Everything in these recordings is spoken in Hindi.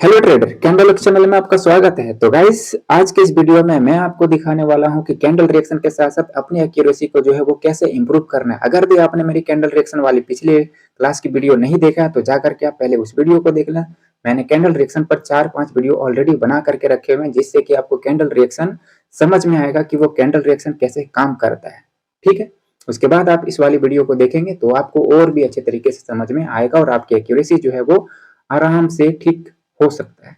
हेलो ट्रेडर, कैंडल चैनल में आपका स्वागत है। तो गाइस, आज के इस वीडियो में मैं आपको दिखाने वाला हूं कि कैंडल रिएक्शन के साथ साथ अपनी एक्यूरेसी को जो है वो कैसे इंप्रूव करना है। अगर भी आपने मेरी कैंडल रिएक्शन वाली पिछले क्लास की वीडियो नहीं देखा है तो जाकर के आप पहले उस वीडियो को देख लें। मैंने कैंडल रिएक्शन पर 4-5 वीडियो ऑलरेडी बना करके रखे हुए हैं, जिससे कि आपको कैंडल रिएक्शन समझ में आएगा कि वो कैंडल रिएक्शन कैसे काम करता है। ठीक है, उसके बाद आप इस वाली वीडियो को देखेंगे तो आपको और भी अच्छे तरीके से समझ में आएगा और आपकी एक्यूरेसी जो है वो आराम से ठीक हो सकता है।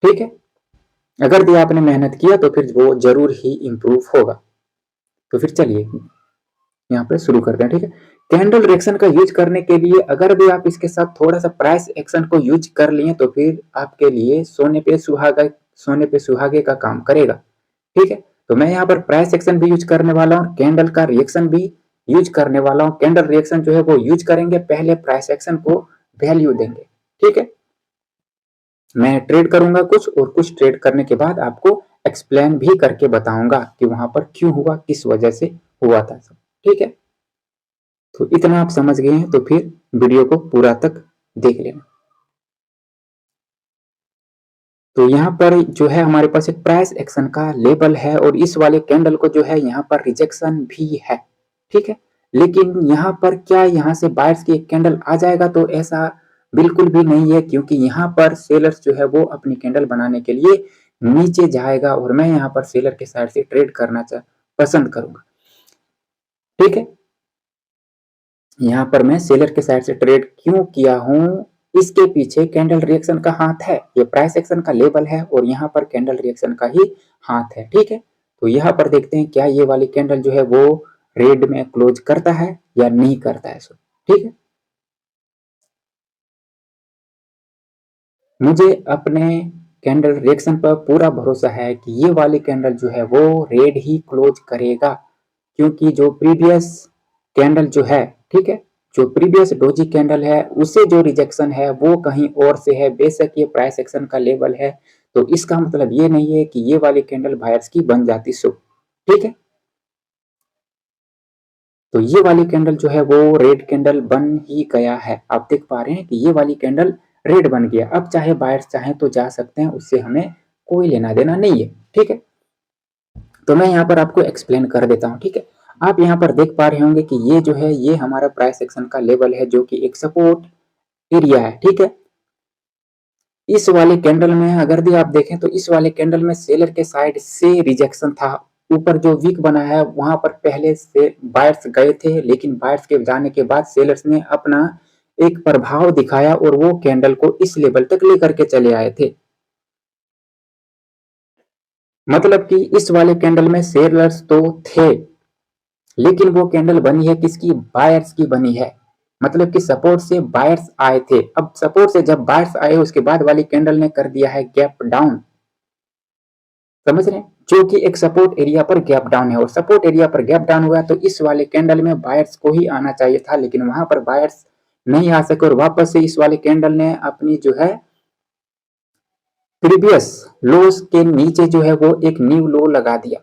ठीक है, अगर भी आपने मेहनत किया तो फिर वो जरूर ही इंप्रूव होगा। तो फिर चलिए यहाँ पे शुरू करते हैं। ठीक है, कैंडल रिएक्शन का यूज करने के लिए अगर भी आप इसके साथ थोड़ा सा प्राइस एक्शन को यूज कर लिए तो फिर आपके लिए सोने पे सुहागे का काम करेगा। ठीक है, तो मैं यहाँ पर प्राइस एक्शन भी यूज करने वाला हूँ, कैंडल का रिएक्शन भी यूज करने वाला हूँ। कैंडल रिएक्शन जो है वो यूज करेंगे, पहले प्राइस एक्शन को वैल्यू देंगे। ठीक है, मैं ट्रेड करूंगा कुछ और कुछ ट्रेड करने के बाद आपको एक्सप्लेन भी करके बताऊंगा कि वहां पर क्यों हुआ, किस वजह से हुआ था सब। ठीक है, तो इतना आप समझ गए हैं तो फिर वीडियो को पूरा तक देख लेना। तो यहाँ पर जो है हमारे पास एक प्राइस एक्शन का लेवल है और इस वाले कैंडल को जो है यहाँ पर रिजेक्शन भी है। ठीक है, लेकिन यहाँ पर क्या यहाँ से बायर्स की एक कैंडल आ जाएगा, तो ऐसा बिल्कुल भी नहीं है, क्योंकि यहाँ पर सेलर्स जो है वो अपनी कैंडल बनाने के लिए नीचे जाएगा और मैं यहाँ पर सेलर के साइड से ट्रेड करना पसंद करूंगा। ठीक है, यहाँ पर मैं सेलर के साइड से ट्रेड क्यों किया हूं, इसके पीछे कैंडल रिएक्शन का हाथ है। ये प्राइस एक्शन का लेवल है और यहाँ पर कैंडल रिएक्शन का ही हाथ है। ठीक है, तो यहाँ पर देखते हैं क्या ये वाली कैंडल जो है वो रेड में क्लोज करता है या नहीं करता है। सो ठीक है, मुझे अपने कैंडल रिएक्शन पर पूरा भरोसा है कि ये वाली कैंडल जो है वो रेड ही क्लोज करेगा, क्योंकि जो प्रीवियस कैंडल जो है, ठीक है, जो प्रीवियस डोजी कैंडल है उसे जो रिजेक्शन है वो कहीं और से है। बेशक ये प्राइस एक्शन का लेवल है, तो इसका मतलब ये नहीं है कि ये वाली कैंडल बायर्स की बन जाती। सो ठीक है, तो ये वाली कैंडल जो है वो रेड कैंडल बन ही गया है। आप देख पा रहे हैं कि ये वाली कैंडल रेड बन गया। अब चाहे बायर्स चाहे तो जा सकते हैं, उससे हमें कोई लेना देना नहीं है। ठीक है, तो मैं यहाँ पर आपको एक्सप्लेन कर देता हूँ। ठीक है, आप यहाँ पर देख पा रहे होंगे कि ये जो है ये हमारा प्राइस एक्शन का लेवल है, जो कि एक सपोर्ट एरिया है। ठीक है, इस वाले कैंडल में अगर भी आप देखें तो इस वाले कैंडल में सेलर के साइड से रिजेक्शन था। ऊपर जो वीक बना है वहां पर पहले से बायर्स गए थे, लेकिन बायर्स के जाने के बाद सेलर्स ने अपना एक प्रभाव दिखाया और वो कैंडल को इस लेवल तक लेकर के चले आए थे। मतलब कि इस वाले कैंडल में सेलर्स तो थे, लेकिन वो कैंडल बनी है किसकी, बायर्स की बनी है। मतलब कि सपोर्ट से बायर्स आए थे। अब सपोर्ट से जब बायर्स आए उसके बाद वाली कैंडल ने कर दिया है गैप डाउन। समझ रहे हैं, जो कि एक सपोर्ट एरिया पर गैप डाउन है और सपोर्ट एरिया पर गैप डाउन हुआ तो इस वाले कैंडल में बायर्स को ही आना चाहिए था, लेकिन वहां पर बायर्स नहीं आ सके और वापस से इस वाले कैंडल ने अपनी जो है प्रीवियस लोस के नीचे जो है वो एक न्यू लो लगा दिया।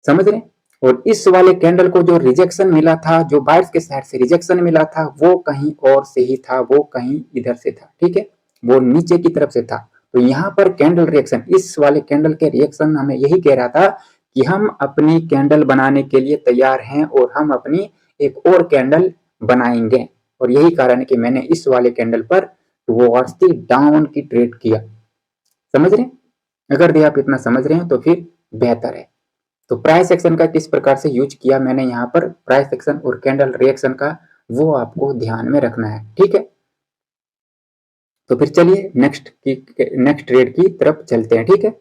समझ रहे हैं, और इस वाले कैंडल को जो रिजेक्शन मिला था, जो बायर्स के साइड से रिजेक्शन मिला था, वो कहीं और से ही था, वो कहीं इधर से था। ठीक है, वो नीचे की तरफ से था। तो यहाँ पर कैंडल रिएक्शन, इस वाले कैंडल के रिएक्शन हमें यही कह रहा था कि हम अपनी कैंडल बनाने के लिए तैयार हैं और हम अपनी एक और कैंडल बनाएंगे। और यही कारण है कि मैंने इस वाले कैंडल पर टुवर्ड्स द डाउन की ट्रेड किया। समझ रहे हैं, अगर भी आप इतना समझ रहे हैं तो फिर बेहतर है। तो प्राइस एक्शन का किस प्रकार से यूज किया मैंने यहाँ पर, प्राइस एक्शन और कैंडल रिएक्शन का, वो आपको ध्यान में रखना है। ठीक है, तो फिर चलिए नेक्स्ट ट्रेड की तरफ चलते हैं। ठीक है,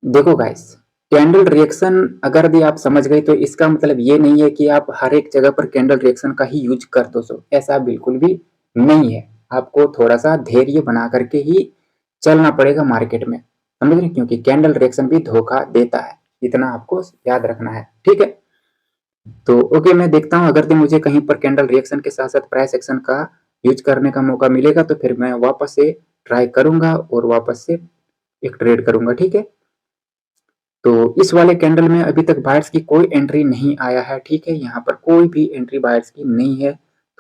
देखो गाइस, कैंडल रिएक्शन अगर भी आप समझ गए तो इसका मतलब ये नहीं है कि आप हर एक जगह पर कैंडल रिएक्शन का ही यूज कर दो। सो ऐसा बिल्कुल भी नहीं है। आपको थोड़ा सा धैर्य बना करके ही चलना पड़ेगा मार्केट में। समझ रहे, क्योंकि कैंडल रिएक्शन भी धोखा देता है, इतना आपको याद रखना है। ठीक है, तो ओके, मैं देखता हूँ अगर तो मुझे कहीं पर कैंडल रिएक्शन के साथ साथ प्राइस एक्शन का यूज करने का मौका मिलेगा तो फिर मैं वापस से ट्राई करूंगा और वापस से एक ट्रेड करूंगा। ठीक है, तो इस वाले कैंडल में अभी तक बायर्स की कोई एंट्री नहीं आया है। ठीक है, यहाँ पर कोई भी एंट्री बायर्स की नहीं है,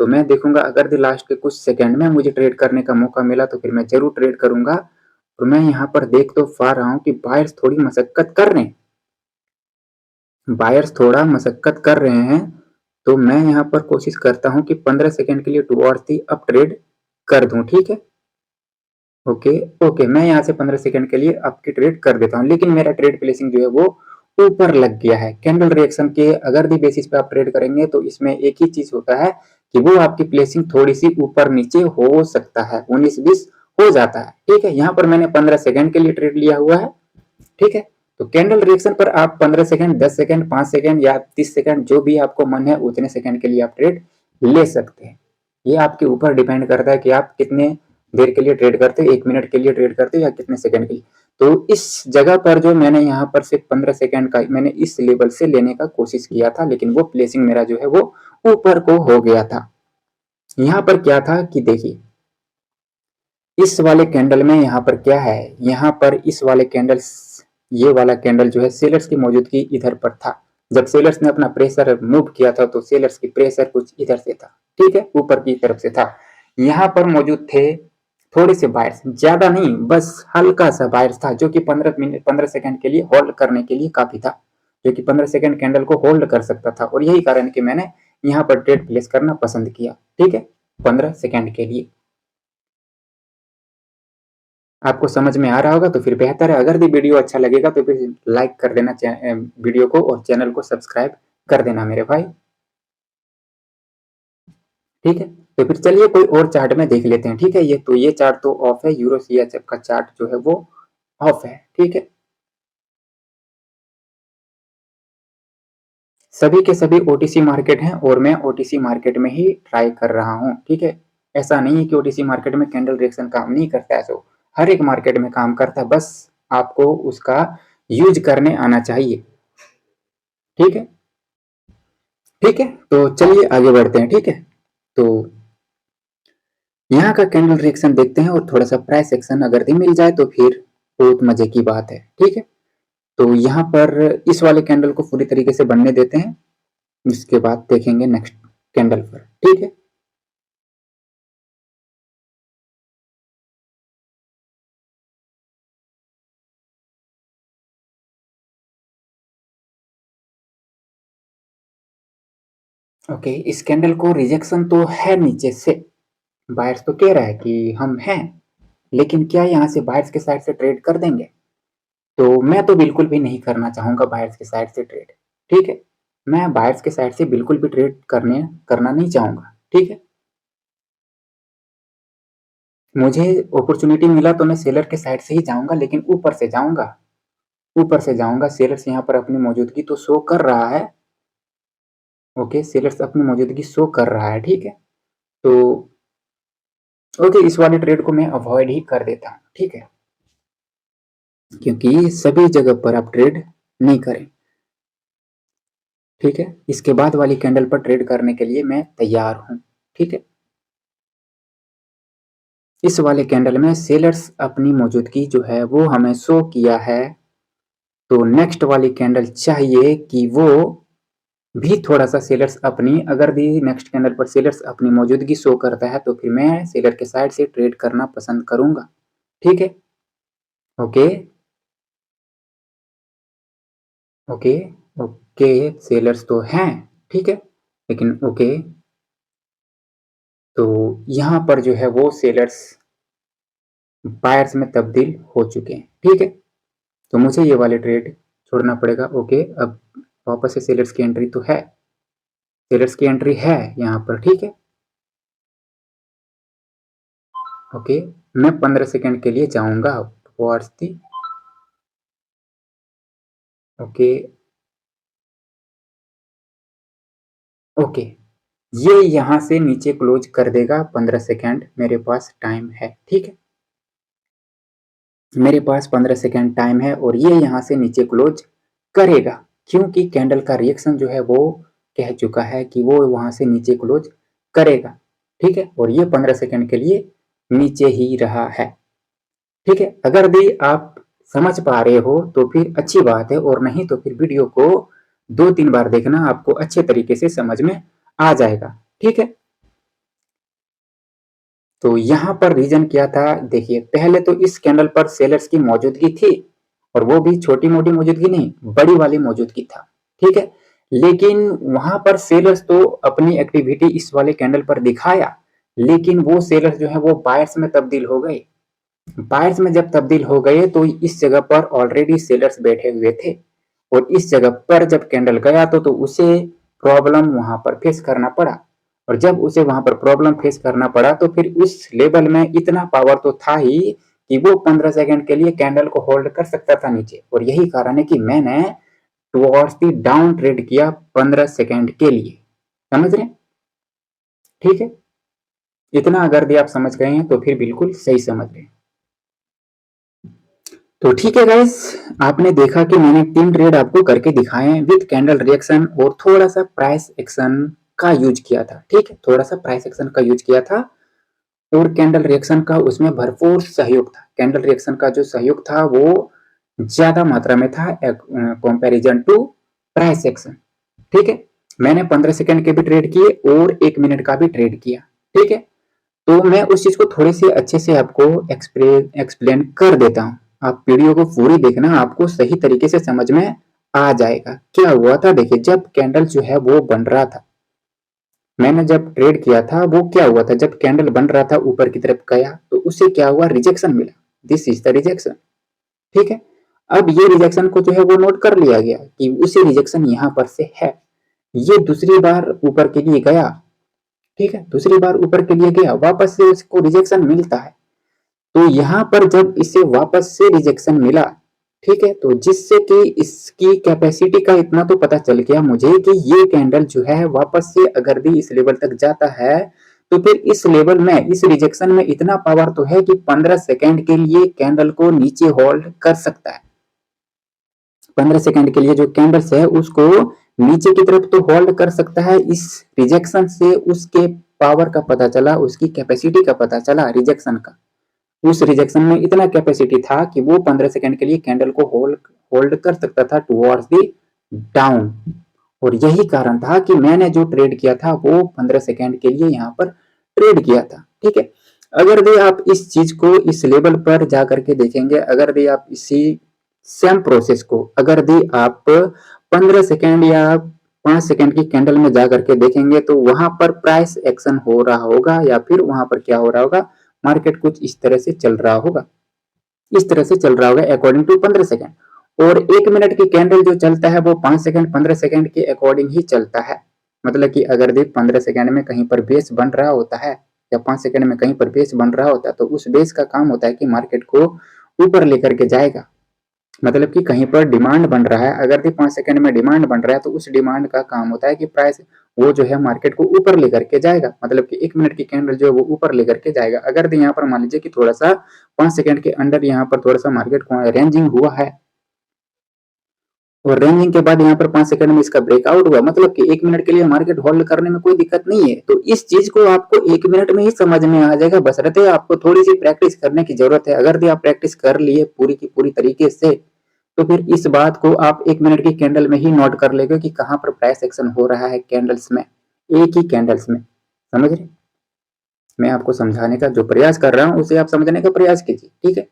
तो मैं देखूंगा अगर द लास्ट के कुछ सेकंड में मुझे ट्रेड करने का मौका मिला तो फिर मैं जरूर ट्रेड करूंगा। और मैं यहाँ पर देख तो पा रहा हूँ कि बायर्स थोड़ी मशक्कत कर रहे हैं, बायर्स थोड़ा मशक्कत कर रहे हैं। तो मैं यहाँ पर कोशिश करता हूँ कि 15 सेकंड के लिए टुवर्ड्स दी अप ट्रेड कर दूं, ठीक है। ओके ओके, मैं यहाँ से 15 सेकंड के लिए आपकी ट्रेड कर देता हूँ, लेकिन मेरा ट्रेड प्लेसिंग जो है वो ऊपर लग गया है। कैंडल रिएक्शन के अगर भी बेसिस पे आप ट्रेड करेंगे तो इसमें एक ही चीज होता है कि वो आपकी प्लेसिंग थोड़ी सी ऊपर नीचे हो सकता है, 19-20 हो जाता है, ठीक है। यहाँ पर मैंने 15 सेकंड के लिए ट्रेड लिया हुआ है, ठीक है। तो कैंडल रिएक्शन पर आप 15 सेकंड, 10 सेकंड, 5 सेकंड या 30 सेकंड जो भी आपको मन है उतने सेकंड के लिए आप ट्रेड ले सकते हैं। ये आपके ऊपर डिपेंड करता है कि आप कितने देर के लिए ट्रेड करते हो, 1 मिनट के लिए ट्रेड करते हो या कितने सेकंड के लिए। तो इस जगह पर जो मैंने यहाँ पर सिर्फ 15 सेकंड का मैंने इस लेवल से लेने का कोशिश किया था, लेकिन वो प्लेसिंग मेरा जो है वो ऊपर को हो गया था। यहाँ पर क्या था कि देखिए इस वाले कैंडल में यहाँ पर क्या है, यहाँ पर इस वाले कैंडल, ये वाला कैंडल जो है सेलर्स की मौजूदगी इधर पर था। जब सेलर्स ने अपना प्रेशर मूव किया था तो सेलर्स की प्रेशर कुछ इधर से था, ठीक है, ऊपर की तरफ से था। यहाँ पर मौजूद थे थोड़े से बायर्स, ज्यादा नहीं, बस हल्का सा बायर्स था जो कि 15 सेकंड के लिए होल्ड करने के लिए काफी था, जो कि 15 सेकंड कैंडल को होल्ड कर सकता था। और यही कारण कि मैंने यहाँ पर ट्रेड प्लेस करना पसंद किया, ठीक है, 15 सेकंड के लिए। आपको समझ में आ रहा होगा तो फिर बेहतर है। अगर भी वीडियो अच्छा लगेगा तो फिर लाइक कर देना वीडियो को, और चैनल को सब्सक्राइब कर देना मेरे भाई, ठीक है। तो फिर चलिए कोई और चार्ट में देख लेते हैं, ठीक है। ये चार्ट तो ऑफ है, यूरो सीएचएफ का चार्ट जो है वो ऑफ है, ठीक है। सभी के सभी ओटीसी मार्केट हैं और मैं ओटीसी मार्केट में ही ट्राई कर रहा हूँ, ठीक है। ऐसा नहीं है कि ओटीसी मार्केट में कैंडल रिएक्शन काम नहीं करता है, सो हर एक मार्केट में काम करता है, बस आपको उसका यूज करने आना चाहिए, ठीक है। ठीक है, तो चलिए आगे बढ़ते हैं, ठीक है। तो यहाँ का कैंडल रिएक्शन देखते हैं और थोड़ा सा प्राइस एक्शन अगर भी मिल जाए तो फिर बहुत मजे की बात है, ठीक है। तो यहाँ पर इस वाले कैंडल को पूरी तरीके से बनने देते हैं, इसके बाद देखेंगे नेक्स्ट कैंडल पर, ठीक है। ओके, इस कैंडल को रिजेक्शन तो है नीचे से, बायर्स तो कह रहा है कि हम हैं, लेकिन क्या यहाँ से बायर्स के साइड से ट्रेड कर देंगे? तो मैं तो बिल्कुल भी नहीं करना चाहूंगा बायर्स के साइड से ट्रेड, ठीक है। मैं बायर्स के साइड से बिल्कुल भी ट्रेड करना नहीं चाहूंगा, ठीक है। मुझे अपॉर्चुनिटी मिला तो मैं सेलर के साइड से ही जाऊंगा, लेकिन ऊपर से जाऊंगा, ऊपर से जाऊंगा। सेलर्स यहाँ पर अपनी मौजूदगी तो शो कर रहा है, ओके, सेलर्स अपनी मौजूदगी शो कर रहा है, ठीक है। तो ओके, इस वाले ट्रेड को मैं अवॉइड ही कर देता हूँ, ठीक है, क्योंकि सभी जगह पर आप ट्रेड नहीं करें, ठीक है। इसके बाद वाली कैंडल पर ट्रेड करने के लिए मैं तैयार हूं, ठीक है। इस वाले कैंडल में सेलर्स अपनी मौजूदगी जो है वो हमें शो किया है, तो नेक्स्ट वाली कैंडल चाहिए कि वो भी थोड़ा सा सेलर्स अपनी, अगर भी नेक्स्ट कैंडल पर सेलर्स अपनी मौजूदगी शो करता है तो फिर मैं सेलर के साइड से ट्रेड करना पसंद करूंगा, ठीक है। ओके ओके ओके, सेलर्स तो हैं, ठीक है, लेकिन ओके, तो यहाँ पर जो है वो सेलर्स बायर्स में तब्दील हो चुके हैं, ठीक है। तो मुझे ये वाले ट्रेड छोड़ना पड़ेगा, ओके। अब वापस से सेलर्स की एंट्री तो है, सेलर्स की एंट्री है यहाँ पर, ठीक है। ओके, मैं 15 सेकंड के लिए जाऊंगा टुवर्ड्स दी, ओके ओके, ये यहाँ से नीचे क्लोज कर देगा, 15 सेकंड मेरे पास टाइम है, ठीक है। मेरे पास 15 सेकंड टाइम है और ये यहाँ से नीचे क्लोज करेगा, क्योंकि कैंडल का रिएक्शन जो है वो कह चुका है कि वो वहां से नीचे क्लोज करेगा, ठीक है। और ये 15 सेकंड के लिए नीचे ही रहा है, ठीक है। अगर भी आप समझ पा रहे हो तो फिर अच्छी बात है, और नहीं तो फिर वीडियो को 2-3 बार देखना, आपको अच्छे तरीके से समझ में आ जाएगा, ठीक है। तो यहाँ पर रीजन क्या था, देखिए पहले तो इस कैंडल पर सेलर्स की मौजूदगी थी, और वो भी छोटी मोटी मौजूदगी नहीं, बड़ी वाली मौजूदगी था, ठीक है। लेकिन वहां पर सेलर्स तो अपनी एक्टिविटी इस वाले कैंडल पर दिखाया, लेकिन वो सेलर्स जो है वो बायर्स में तब्दील हो गए। बायर्स में जब तब्दील हो गए तो इस जगह पर ऑलरेडी सेलर्स बैठे हुए थे, और इस जगह पर जब कैंडल गया तो उसे प्रॉब्लम वहां पर फेस करना पड़ा। और जब उसे वहां पर प्रॉब्लम फेस करना पड़ा तो फिर उस लेवल में इतना पावर तो था ही कि वो 15 सेकंड के लिए कैंडल को होल्ड कर सकता था नीचे। और यही कारण है कि मैंने टुवर्ड्स दी डाउन ट्रेड किया 15 सेकंड के लिए। समझ रहे, ठीक है। इतना अगर भी आप समझ गए हैं तो फिर बिल्कुल सही समझ रहे हैं। तो ठीक है गाइस, आपने देखा कि मैंने 3 ट्रेड आपको करके दिखाए हैं विद कैंडल रिएक्शन और थोड़ा सा प्राइस एक्शन का यूज किया था, ठीक है। थोड़ा सा प्राइस एक्शन का यूज किया था और कैंडल रिएक्शन का उसमें भरपूर सहयोग था। कैंडल रिएक्शन का जो सहयोग था वो ज्यादा मात्रा में था कंपैरिजन टू प्राइस एक्शन, ठीक है। मैंने 15 सेकंड के भी ट्रेड किए और 1 मिनट का भी ट्रेड किया, ठीक है। तो मैं उस चीज को थोड़े से अच्छे से आपको एक्सप्लेन कर देता हूँ। आप वीडियो को पूरी देखना, आपको सही तरीके से समझ में आ जाएगा। क्या हुआ था, देखिए जब कैंडल जो है वो बन रहा था, मैंने जब ट्रेड किया था वो क्या हुआ था, जब कैंडल बन रहा था ऊपर की तरफ गया तो उससे क्या हुआ, रिजेक्शन मिला। दिस इज द रिजेक्शन, ठीक है। अब ये रिजेक्शन को जो है वो नोट कर लिया गया कि उसी रिजेक्शन यहाँ पर से है। ये दूसरी बार ऊपर के लिए गया, ठीक है, दूसरी बार ऊपर के लिए गया, वापस से उसको रिजेक्शन मिलता है। तो यहाँ पर जब इसे वापस से रिजेक्शन मिला, ठीक है, तो जिससे कि इसकी कैपेसिटी का इतना तो पता चल गया मुझे कि ये कैंडल जो है वापस से अगर भी इस लेवल तक जाता है तो फिर इस लेवल में, इस रिजेक्शन में इतना पावर तो है कि 15 सेकंड के लिए कैंडल को नीचे होल्ड कर सकता है। 15 सेकंड के लिए जो कैंडल्स है उसको नीचे की तरफ तो होल्ड कर सकता है। इस रिजेक्शन से उसके पावर का पता चला, उसकी कैपेसिटी का पता चला रिजेक्शन का। उस रिजेक्शन में इतना कैपेसिटी था कि वो 15 सेकंड के लिए कैंडल को होल्ड होल्ड कर सकता था टुवर्ड्स द डाउन। और यही कारण था कि मैंने जो ट्रेड किया था वो 15 सेकंड के लिए यहाँ पर ट्रेड किया था, ठीक है। अगर भी आप इस चीज को इस लेवल पर जाकर के देखेंगे, अगर भी आप इसी सेम प्रोसेस को अगर भी आप 15 सेकंड या 5 सेकंड की कैंडल में जाकर के देखेंगे तो वहां पर प्राइस एक्शन हो रहा होगा, या फिर वहां पर क्या हो रहा होगा, मार्केट कुछ इस तरह से चल रहा होगा, इस तरह से चल रहा होगा अकॉर्डिंग टू 15 सेकंड। और 1 मिनट की कैंडल जो चलता है वो 5 सेकंड 15 सेकंड के अकॉर्डिंग ही चलता है। मतलब कि अगर भी 15 सेकंड में कहीं पर बेस बन रहा होता है या 5 सेकंड में कहीं पर बेस बन रहा होता है तो उस बेस का काम होता है कि मार्केट को ऊपर लेकर के जाएगा। मतलब कि कहीं पर डिमांड बन रहा है, अगर भी 5 सेकंड में डिमांड बन रहा है तो उस डिमांड का काम होता है कि प्राइस वो जो है मार्केट को ऊपर लेकर के जाएगा। मतलब कि 1 मिनट की कैंडल जो है वो ऊपर लेकर के जाएगा। अगर भी यहाँ पर मान लीजिए कि थोड़ा सा 5 सेकंड के अंडर यहाँ पर थोड़ा सा मार्केट को रेंजिंग हुआ है, और रेंजिंग के बाद यहाँ पर 5 सेकंड में इसका ब्रेकआउट हुआ, मतलब कि 1 मिनट के लिए मार्केट होल्ड करने में कोई दिक्कत नहीं है। तो इस चीज को आपको 1 मिनट में ही समझ में आ जाएगा, बशर्ते आपको थोड़ी सी प्रैक्टिस करने की जरूरत है। अगर भी आप प्रैक्टिस कर लिए पूरी की पूरी तरीके से तो फिर इस बात को आप 1 मिनट की कैंडल में ही नोट कर लेंगे कि कहाँ पर प्राइस एक्शन हो रहा है कैंडल्स में, एक ही कैंडल्स में। समझ रहे, मैं आपको समझाने का जो प्रयास कर रहा हूँ उसे आप समझने का प्रयास कीजिए, ठीक है।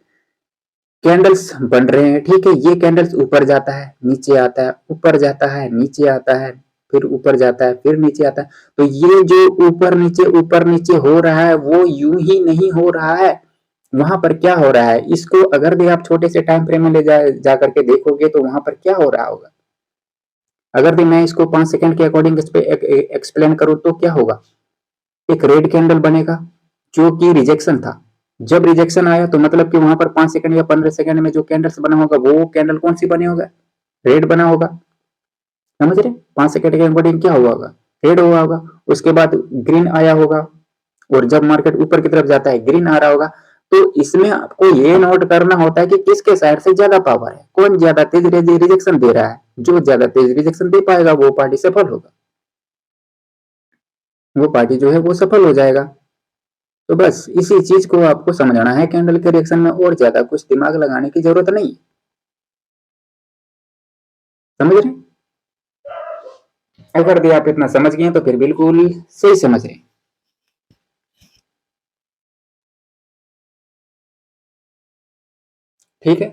कैंडल्स बन रहे हैं, ठीक है, ये कैंडल्स ऊपर जाता है नीचे आता है, ऊपर जाता है नीचे आता है, फिर ऊपर जाता है फिर नीचे आता है। तो ये जो ऊपर नीचे हो रहा है वो यूं ही नहीं हो रहा है। वहां पर क्या हो रहा है, इसको अगर भी आप छोटे से टाइम फ्रेम में ले जा करके देखोगे तो वहां पर क्या हो रहा होगा। अगर भी मैं इसको 5 सेकंड के अकॉर्डिंग इस पे एक्सप्लेन करूं तो क्या होगा, एक रेड कैंडल बनेगा जो कि रिजेक्शन था। जब रिजेक्शन आया तो मतलब कि वहां पर 5 सेकंड या 15 सेकंड में जो कैंडल्स बना होगा वो कैंडल कौन सी बनी होगा, रेड बना होगा। समझ रहे, 5 सेकंड के अकॉर्डिंग क्या हुआ होगा, रेड हुआ होगा। उसके बाद ग्रीन आया होगा, और जब मार्केट ऊपर की तरफ जाता है ग्रीन आ रहा होगा। तो इसमें आपको ये नोट करना होता है कि किसके साइड से ज्यादा पावर है, कौन ज्यादा तेज रिजेक्शन दे रहा है। जो ज्यादा तेज रिजेक्शन दे पाएगा वो पार्टी सफल होगा, वो पार्टी जो है वो सफल हो जाएगा। तो बस इसी चीज को आपको समझना है कैंडल के रिएक्शन में, और ज्यादा कुछ दिमाग लगाने की जरूरत नहीं। समझ रहे, अगर भी आप इतना समझ गए तो फिर बिल्कुल सही समझ रहे। ठीक है।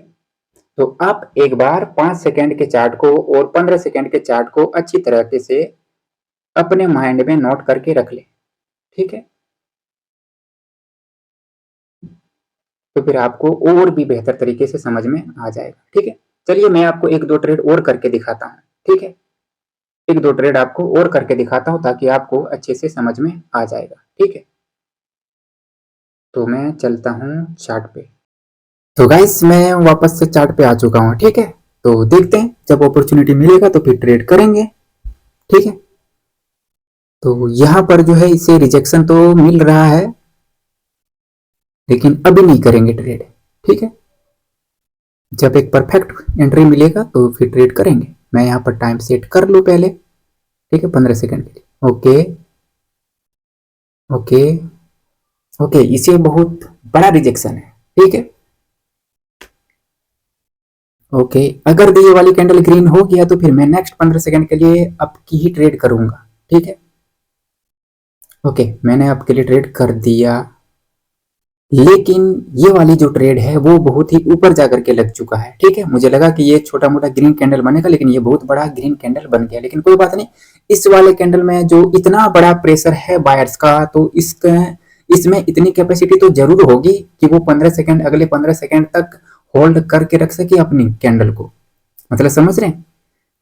तो आप एक बार 5 सेकंड के चार्ट को और 15 सेकंड के चार्ट को अच्छी तरीके से अपने माइंड में नोट करके रख लें। ठीक है। तो फिर आपको और भी बेहतर तरीके से समझ में आ जाएगा। ठीक है। चलिए मैं आपको एक दो ट्रेड और करके दिखाता हूँ। ठीक है। एक दो ट्रेड आपको और करके दिखाता हूँ ताकि आपको अच्छे से समझ में आ जाएगा। ठीक है। तो मैं चलता हूँ चार्ट पे। तो गाइस मैं वापस से चार्ट पे आ चुका हूँ। ठीक है। तो देखते हैं जब अपॉर्चुनिटी मिलेगा तो फिर ट्रेड करेंगे। ठीक है। तो यहाँ पर जो है इसे रिजेक्शन तो मिल रहा है, लेकिन अभी नहीं करेंगे ट्रेड। ठीक है। जब एक परफेक्ट एंट्री मिलेगा तो फिर ट्रेड करेंगे। मैं यहाँ पर टाइम सेट कर लूँ पहले। ठीक है, 15 सेकंड के लिए। ओके ओके ओके, इसे बहुत बड़ा रिजेक्शन है। ठीक है। ओके, अगर ये वाली कैंडल ग्रीन हो गया तो फिर मैं नेक्स्ट 15 सेकंड के लिए आपकी ही ट्रेड करूंगा। ठीक है। ओके, मैंने आपके लिए ट्रेड कर दिया, लेकिन ये वाली जो ट्रेड है वो बहुत ही ऊपर जाकर के लग चुका है। ठीक है। मुझे लगा कि ये छोटा मोटा ग्रीन कैंडल बनेगा, लेकिन ये बहुत बड़ा ग्रीन कैंडल बन गया। लेकिन कोई बात नहीं, इस वाले कैंडल में जो इतना बड़ा प्रेशर है बायर्स का, तो इसमें इतनी कैपेसिटी तो जरूर होगी कि वो 15 सेकंड, अगले 15 सेकंड तक होल्ड करके रख सके अपनी कैंडल को। मतलब समझ रहे हैं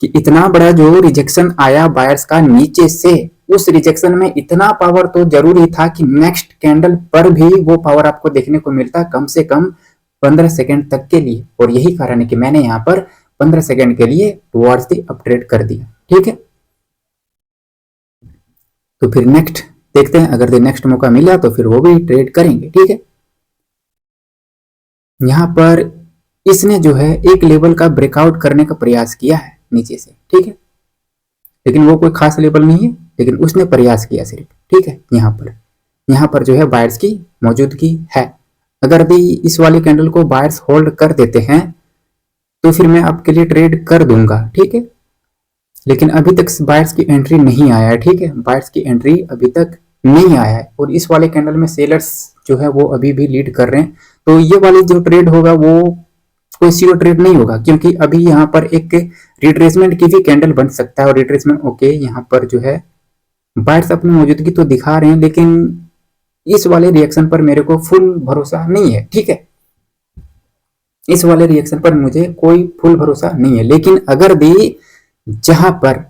कि इतना बड़ा जो रिजेक्शन आया बायर्स का नीचे से, उस रिजेक्शन में इतना पावर तो जरूरी था कि नेक्स्ट कैंडल पर भी वो पावर आपको देखने को मिलता कम से कम 15 सेकंड तक के लिए। और यही कारण है कि मैंने यहाँ पर 15 सेकंड के लिए टुवर्ड्स दी अपट्रेड कर दिया। ठीक है। तो फिर नेक्स्ट देखते हैं, अगर नेक्स्ट मौका मिला तो फिर वो भी ट्रेड करेंगे। ठीक है। यहाँ पर इसने जो है एक लेवल का ब्रेकआउट करने का प्रयास किया है नीचे से। ठीक है। लेकिन वो कोई खास लेवल नहीं है, लेकिन उसने प्रयास किया सिर्फ। ठीक है। यहाँ पर जो है बायर्स की मौजूदगी है। अगर भी इस वाली कैंडल को बायर्स होल्ड कर देते हैं तो फिर मैं आपके लिए ट्रेड कर दूंगा। ठीक है। लेकिन अभी तक बायर्स की एंट्री नहीं आया है। ठीक है। बायर्स की एंट्री अभी तक नहीं आया है, और इस वाले कैंडल में सेलर्स जो है वो अभी भी लीड कर रहे हैं। तो ये वाली जो ट्रेड होगा वो कोई श्योर ट्रेड नहीं होगा, क्योंकि अभी यहाँ पर एक रिट्रेसमेंट की भी कैंडल बन सकता है। और रिट्रेसमेंट ओके, यहाँ पर जो है बायर्स अपनी मौजूदगी तो दिखा रहे हैं, लेकिन इस वाले रिएक्शन पर मेरे को फुल भरोसा नहीं है। ठीक है। इस वाले रिएक्शन पर मुझे कोई फुल भरोसा नहीं है। लेकिन अगर भी जहां पर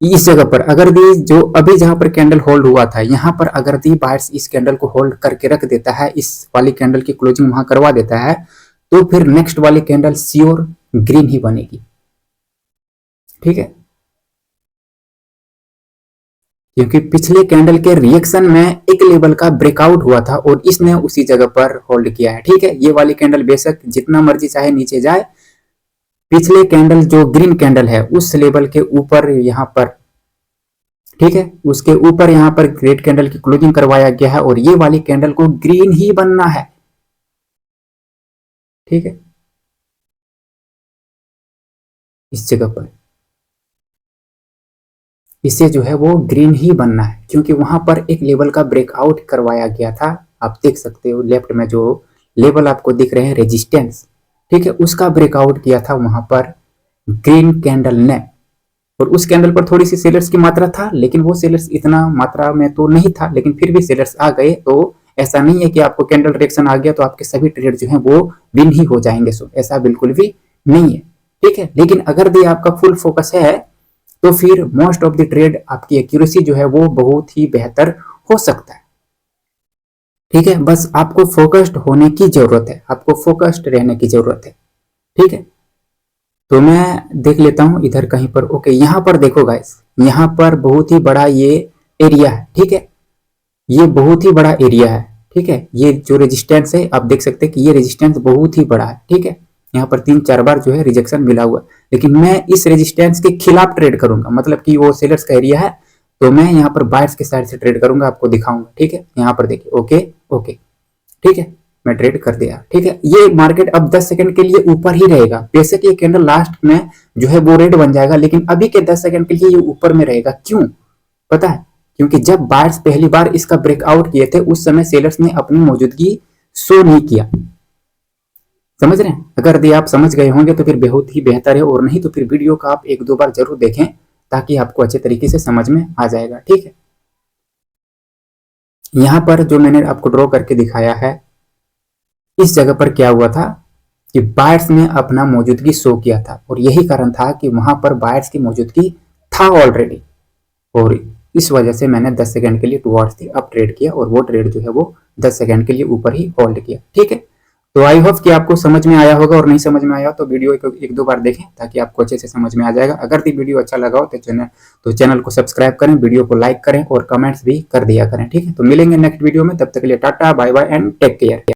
इस जगह पर अगर भी जो अभी जहां पर कैंडल होल्ड हुआ था, यहां पर अगर भी बायर्स इस कैंडल को होल्ड करके रख देता है, इस वाली कैंडल की क्लोजिंग वहां करवा देता है, तो फिर नेक्स्ट वाली कैंडल श्योर ग्रीन ही बनेगी। ठीक है। क्योंकि पिछले कैंडल के रिएक्शन में एक लेवल का ब्रेकआउट हुआ था और इसने उसी जगह पर होल्ड किया है। ठीक है। ये वाली कैंडल बेशक जितना मर्जी चाहे नीचे जाए, पिछले कैंडल जो ग्रीन कैंडल है उस लेवल के ऊपर यहां पर, ठीक है, उसके ऊपर यहां पर ग्रेट कैंडल की क्लोजिंग करवाया गया है, और ये वाली कैंडल को ग्रीन ही बनना है। ठीक है। इस जगह पर इसे जो है वो ग्रीन ही बनना है, क्योंकि वहां पर एक लेवल का ब्रेकआउट करवाया गया था। आप देख सकते हो लेफ्ट में जो लेवल आपको दिख रहे हैं रेजिस्टेंस, ठीक है, उसका ब्रेकआउट किया था वहां पर ग्रीन कैंडल ने। और उस कैंडल पर थोड़ी सी सेलर्स की मात्रा था, लेकिन वो सेलर्स इतना मात्रा में तो नहीं था, लेकिन फिर भी सेलर्स आ गए। तो ऐसा नहीं है कि आपको कैंडल रिएक्शन आ गया तो आपके सभी ट्रेड जो है वो विन ही हो जाएंगे। सो ऐसा बिल्कुल भी नहीं है। ठीक है। लेकिन अगर भी आपका फुल फोकस है तो फिर मोस्ट ऑफ द ट्रेड आपकी एक्यूरेसी जो है वो बहुत ही बेहतर हो सकता है। ठीक है। बस आपको फोकस्ड होने की जरूरत है, आपको फोकस्ड रहने की जरूरत है। ठीक है। तो मैं देख लेता हूं इधर कहीं पर। ओके, यहां पर देखो गाइस, यहां पर बहुत ही बड़ा ये एरिया है। ठीक है। ये बहुत ही बड़ा एरिया है। ठीक है। ये जो रेजिस्टेंस है आप देख सकते हैं कि ये रेजिस्टेंस बहुत ही बड़ा है। ठीक है। यहाँ पर 3-4 बार जो है रिजेक्शन मिला हुआ, लेकिन मैं इस रेजिस्टेंस के खिलाफ ट्रेड करूंगा। मतलब कि वो सेलर्स का एरिया है, तो मैं यहाँ पर बायर्स के साइड से ट्रेड करूंगा, आपको दिखाऊंगा। ठीक है। यहाँ पर देखिए, ओके ओके, ठीक है, मैं ट्रेड कर दिया। ठीक है। ये मार्केट अब 10 सेकंड के लिए ऊपर ही रहेगा। बेशक ये कैंडल लास्ट में जो है वो रेड बन जाएगा, लेकिन अभी के 10 सेकंड के लिए ये ऊपर में रहेगा। क्यों पता है? क्योंकि जब बायर्स पहली बार इसका ब्रेकआउट किए थे उस समय सेलर्स ने अपनी मौजूदगी शो नहीं किया। समझ रहे हैं? अगर यदि आप समझ गए होंगे तो फिर बहुत ही बेहतर है, और नहीं तो फिर वीडियो का आप 1-2 बार जरूर देखें ताकि आपको अच्छे तरीके से समझ में आ जाएगा। ठीक है, यहाँ पर जो मैंने आपको ड्रॉ करके दिखाया है, इस जगह पर क्या हुआ था कि बायर्स ने अपना मौजूदगी शो किया था, और यही कारण था कि वहां पर बायर्स की मौजूदगी था ऑलरेडी, और इस वजह से मैंने 10 सेकंड के लिए टुवर्ड्स दी अप ट्रेड किया, और वो ट्रेड जो है वो 10 सेकंड के लिए ऊपर ही होल्ड किया। ठीक है, तो आई होप कि आपको समझ में आया होगा, और नहीं समझ में आया तो वीडियो एक दो बार देखें ताकि आपको अच्छे से समझ में आ जाएगा। अगर ये वीडियो अच्छा लगा हो तो चैनल को सब्सक्राइब करें, वीडियो को लाइक करें और कमेंट्स भी कर दिया करें। ठीक है, तो मिलेंगे नेक्स्ट वीडियो में, तब तक के लिए tata bye bye and take care.